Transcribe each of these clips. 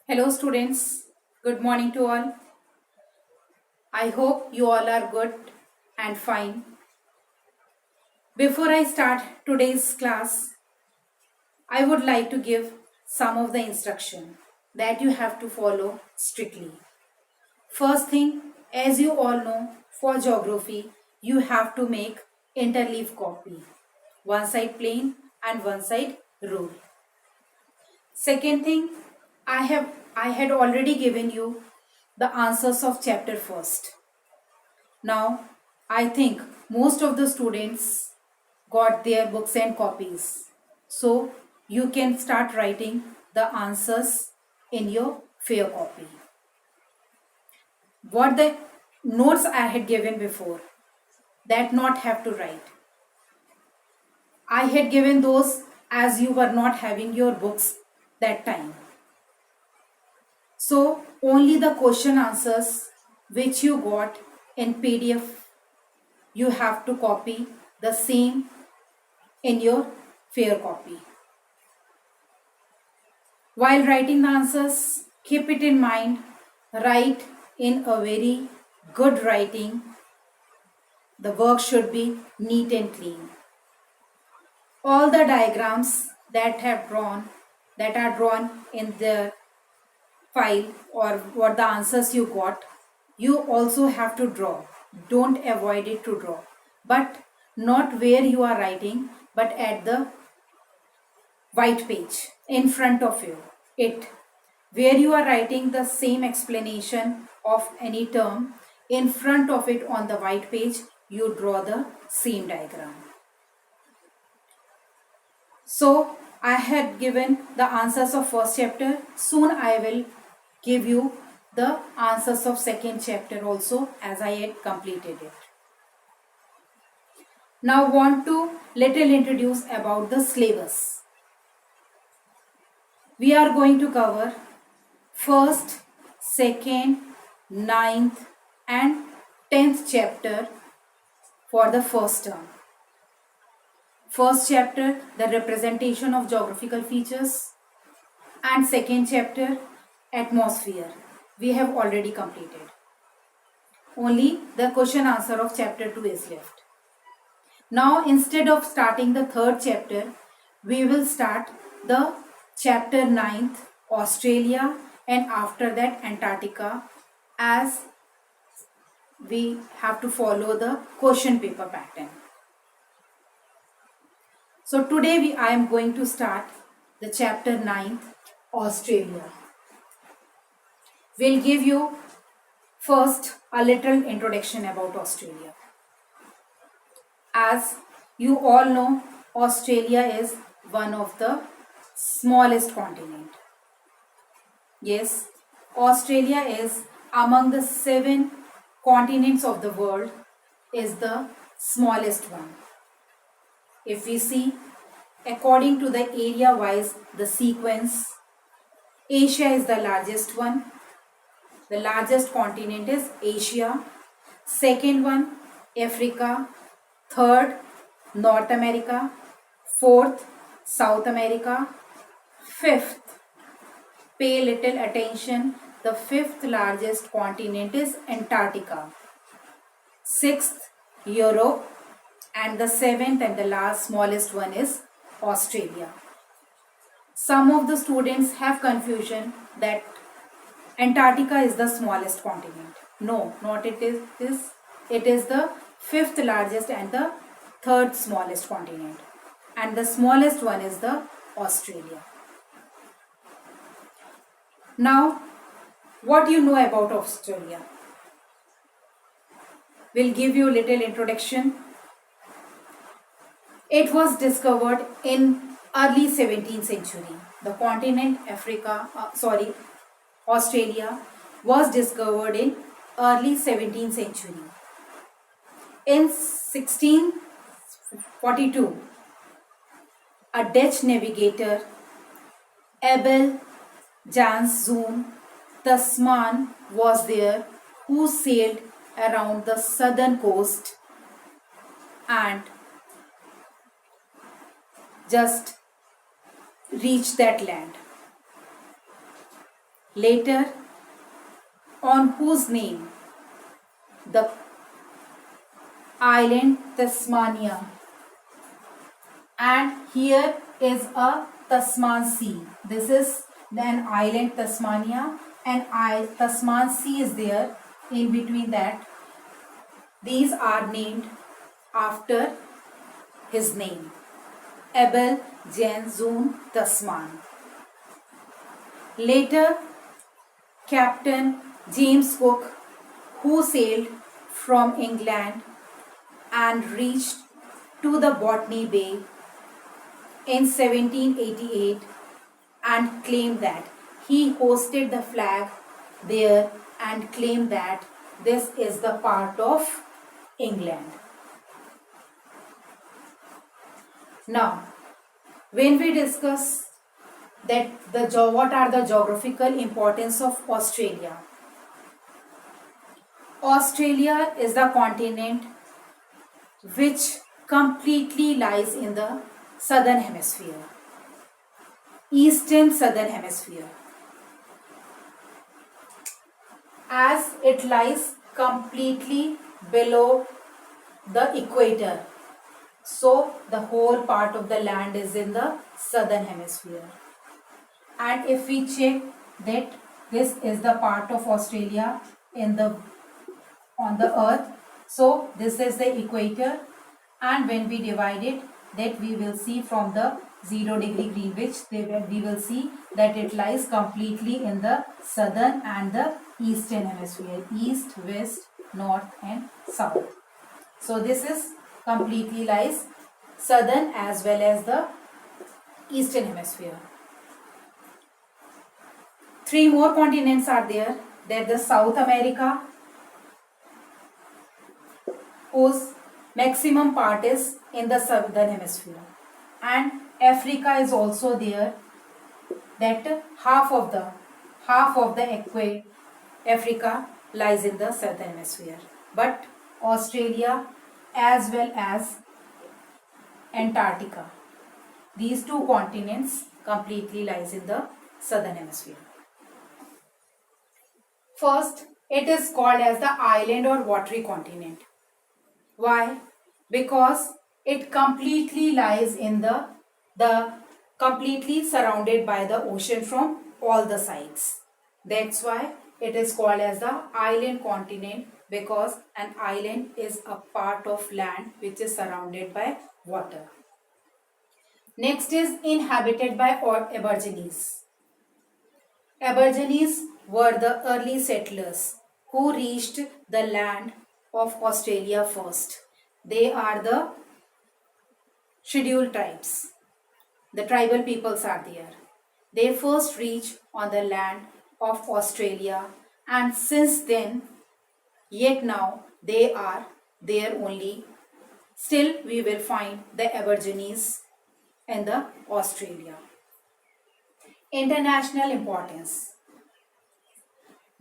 Hello students, good morning to all. I hope you all are good and fine. Before I start today's class, I would like to give some of the instruction that you have to follow strictly. First thing, as you all know, for geography, you have to make interleaf copy. One side plain and one side rule. Second thing, I had already given you the answers of chapter first. Now, I think most of the students got their books and copies. So, you can start writing the answers in your fair copy. What the notes I had given before, that not have to write. I had given those as you were not having your books that time. So, only the question answers which you got in PDF, you have to copy the same in your fair copy. While writing the answers, keep it in mind, write in a very good writing. The work should be neat and clean. All the diagrams that are drawn in the file or what the answers you got, you also have to draw. Don't avoid it to draw. But not where you are writing, but at the white page in front of you, it where you are writing the same explanation of any term, in front of it on the white page you draw the same diagram. So I had given the answers of first chapter. Soon I will give you the answers of second chapter also, as I had completed it. Now want to little introduce about the syllabus. We are going to cover first, second, ninth and 10th chapter for the first term. First chapter, the representation of geographical features, and second chapter, atmosphere. We have already completed. Only the question answer of chapter 2 is left. Now instead of starting the third chapter, we will start the chapter 9th, Australia, and after that Antarctica, as we have to follow the question paper pattern. So today I am going to start the chapter 9th, Australia. We'll give you first a little introduction about Australia. As you all know, Australia is one of the smallest continent. Yes, Australia is among the 7 continents of the world is the smallest one. If we see according to the area wise the sequence, Asia is the largest one. The largest continent is Asia. Second one, Africa. Third, North America. Fourth, South America. Fifth, pay little attention, the fifth largest continent is Antarctica. Sixth, Europe. And the seventh and the last smallest one is Australia. Some of the students have confusion that Antarctica is the smallest continent. No, not it is. It is the fifth largest and the third smallest continent. And the smallest one is the Australia. Now, what do you know about Australia? We'll give you a little introduction. It was discovered in early 17th century. The continent Australia was discovered in early 17th century. In 1642, a Dutch navigator, Abel Jans Zoon Tasman, was there, who sailed around the southern coast and just reached that land. later on whose name the island Tasmania, and here is a Tasman Sea. This is an island Tasmania, and Tasman Sea is there in between that. These are named after his name, Abel Janszoon Tasman. Later, Captain James Cook, who sailed from England and reached to the Botany Bay in 1788 and claimed that he hoisted the flag there and claimed that this is the part of England. Now, when we discuss that what are the geographical importance of Australia. Australia is the continent which completely lies in the southern hemisphere, eastern southern hemisphere, as it lies completely below the equator. So the whole part of the land is in the southern hemisphere. And if we check that this is the part of Australia on the earth, so this is the equator, and when we divide it, that we will see from the 0° Greenwich, we will see that it lies completely in the southern and the eastern hemisphere, east, west, north and south. So this is completely lies southern as well as the eastern hemisphere. Three more continents are there. That the South America, whose maximum part is in the southern hemisphere, and Africa is also there. That half of the Africa lies in the southern hemisphere, but Australia as well as Antarctica, these two continents completely lies in the southern hemisphere. First, it is called as the island or watery continent. Why? Because it completely lies in the completely surrounded by the ocean from all the sides. That's why it is called as the island continent, because an island is a part of land which is surrounded by water. Next is inhabited by Aborigines. Aborigines were the early settlers who reached the land of Australia first. They are the scheduled tribes. The tribal peoples are there. They first reached on the land of Australia, and since then, yet now they are there only. Still we will find the Aborigines in the Australia. International importance.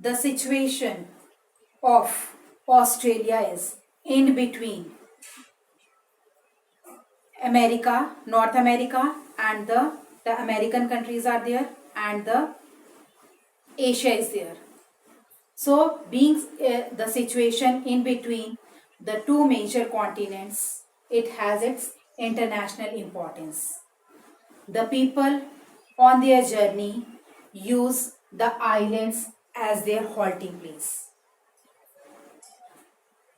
The situation of Australia is in between America, North America, and the American countries are there, and the Asia is there. So being the situation in between the two major continents, it has its international importance. The people on their journey use the islands as their halting place.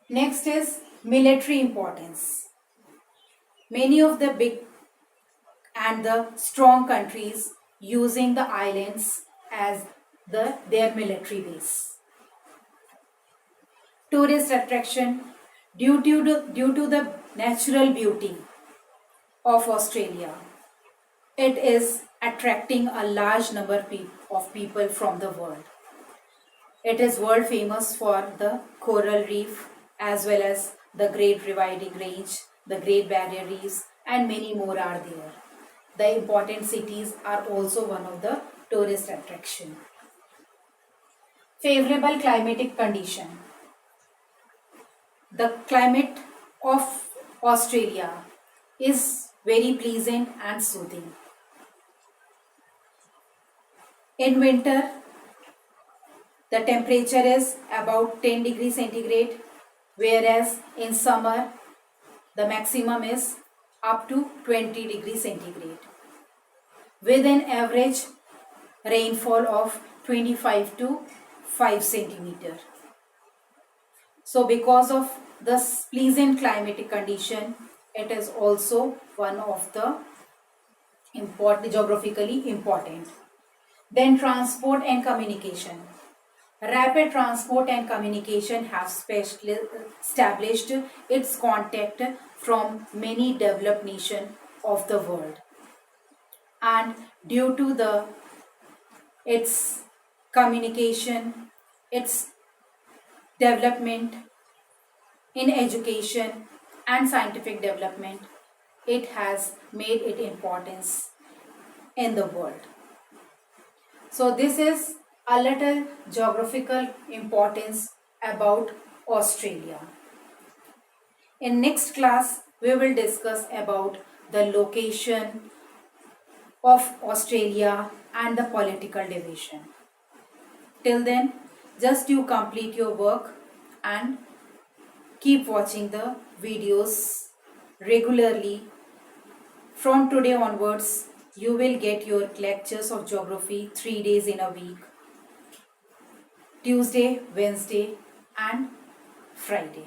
Next is military importance. Many of the big and the strong countries using the islands as their military base. Tourist attraction. Due to the natural beauty of Australia, it is attracting a large number of people from the world. It is world famous for the coral reef as well as the Great Dividing Range, the Great Barrier Reefs, and many more are there. The important cities are also one of the tourist attraction. Favorable climatic condition. The climate of Australia is very pleasant and soothing. In winter, the temperature is about 10 degrees centigrade, whereas in summer the maximum is up to 20 degrees centigrade, with an average rainfall of 25 to 5 centimeter. So because of this pleasant climatic condition, it is also one of the geographically important. Then transport and communication. Rapid transport and communication have established its contact from many developed nations of the world. And due to its communication, its development in education and scientific development, it has made its importance in the world. So this is a little geographical importance about Australia. In next class, we will discuss about the location of Australia and the political division. Till then, just you complete your work and keep watching the videos regularly. From today onwards, you will get your lectures of geography 3 days in a week: Tuesday, Wednesday and Friday.